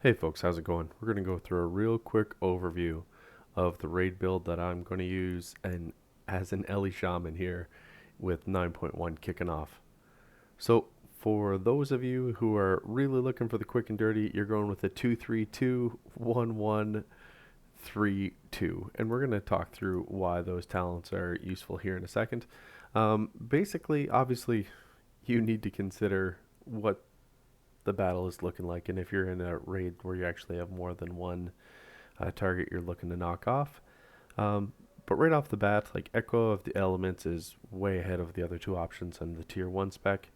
Hey folks, how's it going? We're going to go through a real quick overview of the raid build that I'm going to use and as an Ellie Shaman here with 9.1 kicking off. So for those of you who are really looking for the quick and dirty, you're going with a 2-3-2-1-1-3-2, and we're going to talk through why those talents are useful here in a second. Basically, obviously, you need to consider what the battle is looking like, and if you're in a raid where you actually have more than one target you're looking to knock off. But right off the bat, like Echo of the Elements is way ahead of the other two options on the tier 1 spec.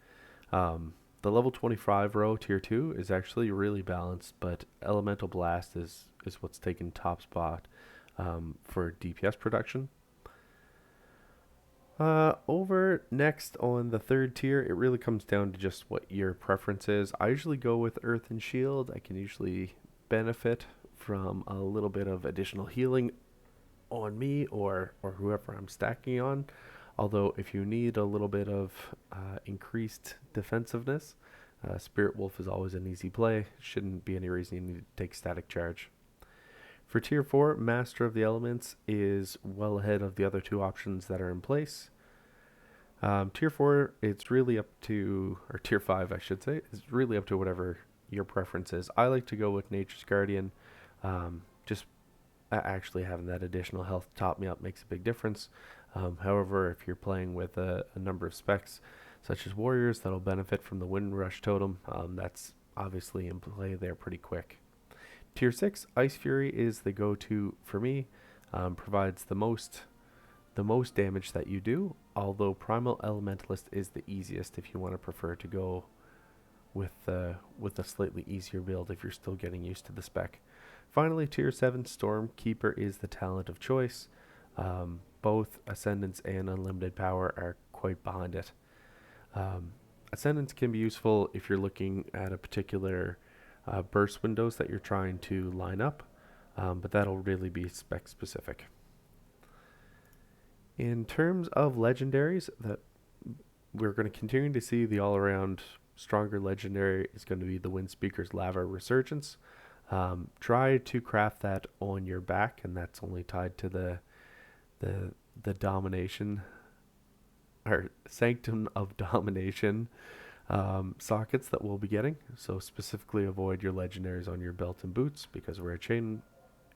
The level 25 row, tier 2, is actually really balanced, but Elemental Blast is what's taken top spot for DPS production. Over next on the third tier, it really comes down to just what your preference is. I usually go with Earth and Shield. I can usually benefit from a little bit of additional healing on me or whoever I'm stacking on. Although, if you need a little bit of increased defensiveness, Spirit Wolf is always an easy play. Shouldn't be any reason you need to take Static Charge. For Tier 4, Master of the Elements is well ahead of the other two options that are in place. Tier 4, it's really up to, or Tier 5, I should say, is really up to whatever your preference is. I like to go with Nature's Guardian. Just actually having that additional health top me up makes a big difference. However, if you're playing with a number of specs, such as Warriors, that'll benefit from the Wind Rush Totem, that's obviously in play there pretty quick. Tier 6, Ice Fury is the go-to for me. Provides the most damage that you do, although Primal Elementalist is the easiest if you want to prefer to go with a slightly easier build if you're still getting used to the spec. Finally, Tier 7 Stormkeeper is the talent of choice. Both Ascendance and Unlimited Power are quite behind it. Ascendance can be useful if you're looking at a particular burst windows that you're trying to line up, but that'll really be spec specific. In terms of legendaries, that we're going to continue to see the all-around stronger legendary is going to be the Windspeaker's Lava Resurgence. Try to craft that on your back, and that's only tied to the domination or Sanctum of Domination sockets that we'll be getting. So specifically avoid your legendaries on your belt and boots because we're a chain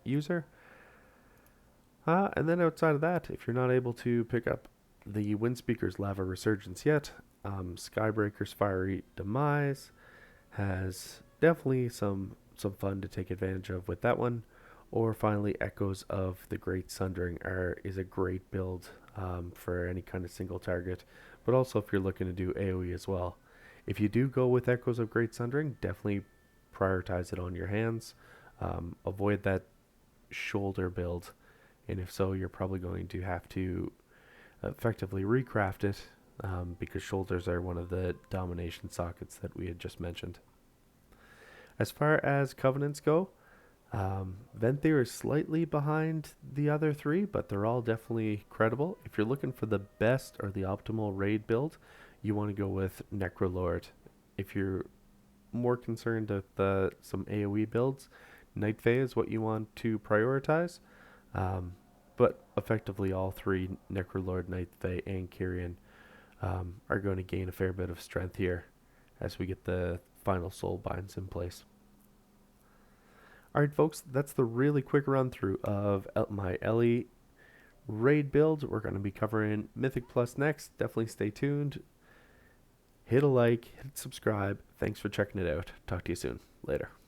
user. And then outside of that, if you're not able to pick up the Windspeaker's Lava Resurgence yet, Skybreaker's Fiery Demise has definitely some fun to take advantage of with that one. Or finally, Echoes of the Great Sundering is a great build for any kind of single target, but also if you're looking to do AoE as well. If you do go with Echoes of Great Sundering, definitely prioritize it on your hands. Avoid that shoulder build, and if so, you're probably going to have to effectively recraft it because shoulders are one of the domination sockets that we had just mentioned. As far as covenants go, Venthyr is slightly behind the other three, but they're all definitely credible. If you're looking for the best or the optimal raid build, you want to go with Necrolord. If you're more concerned with some AoE builds, Night Fae is what you want to prioritize. But effectively, all three, Necrolord, Night Fae, and Kyrian, are going to gain a fair bit of strength here as we get the final soul binds in place. Alright folks, that's the really quick run through of my Ellie raid build. We're going to be covering Mythic Plus next. Definitely stay tuned. Hit a like, hit subscribe. Thanks for checking it out. Talk to you soon. Later.